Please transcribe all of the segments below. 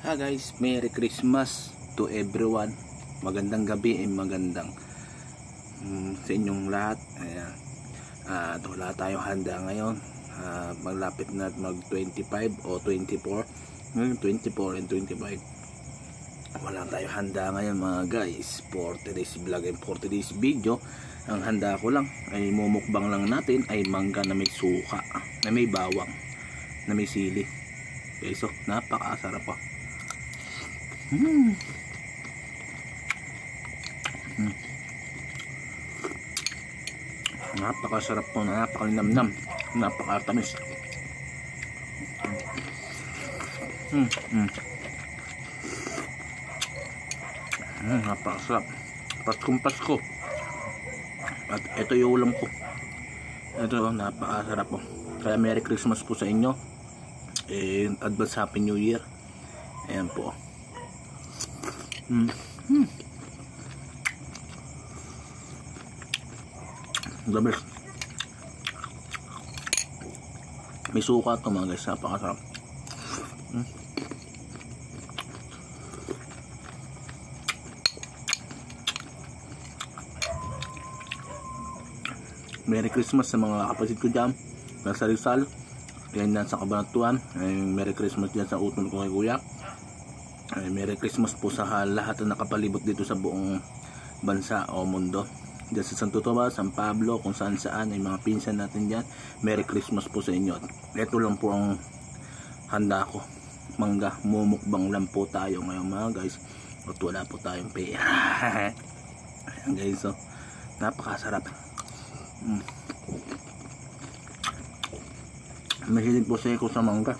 Guys, Merry Christmas to everyone. Magandang gabi and magandang sa inyong lahat. Ayan. Wala tayong handa ngayon. Maglapit na mag 25 o 24. 24 and 25. Wala tayong handa ngayon mga guys. For today's vlog and for today's video, ang handa ko lang ay mumukbang lang natin ay mangga na may suka, na may bawang, na may sili. Okay, so napakasarap pa. Napakasarap po, napakalinamnam, napakatamis. Napakasarap. Paskong Pasko. At ito yung ulam ko. Ito, napakasarap po. Kaya Merry Christmas po sa inyo. And advance Happy New Year. Ayan po. The best. May suka ito mga guys, napakasarap. Merry Christmas sa mga kapatid ko dyan nasa Rizal, yan sa Cabanatuan. Merry Christmas dyan sa utol ko kay kuya. Merry Christmas po sa lahat na nakapalibot dito sa buong bansa o mundo, dyan sa Santo Tomas, San Pablo, kung saan saan ay mga pinsan natin dyan. Merry Christmas po sa inyo. Ito lang po ang handa ko, mangga. Mumukbang lang po tayo ngayon mga guys, at wala po tayong pera. Ayan guys, so napakasarap. Mahilig po ko sa mangga.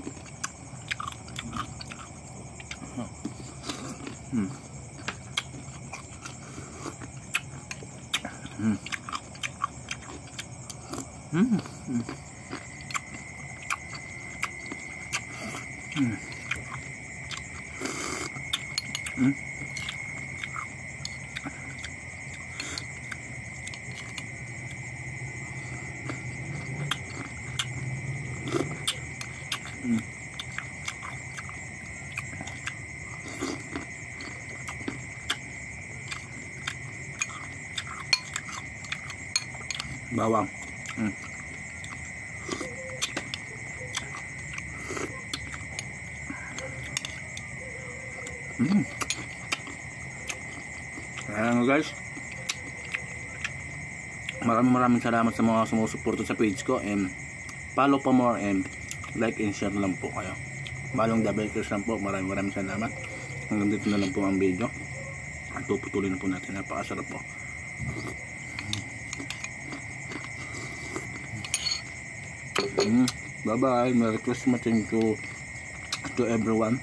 Bawang. Ayan guys, maraming salamat sa mga sumusuporto sa page ko, and follow pa more and like and share lang po kayo. Balong the bakers lang po. Maraming salamat. Hanggang dito na lang po ang video at puputulin na po natin. Napakasarap po. Bye bye. Merry Christmas to everyone.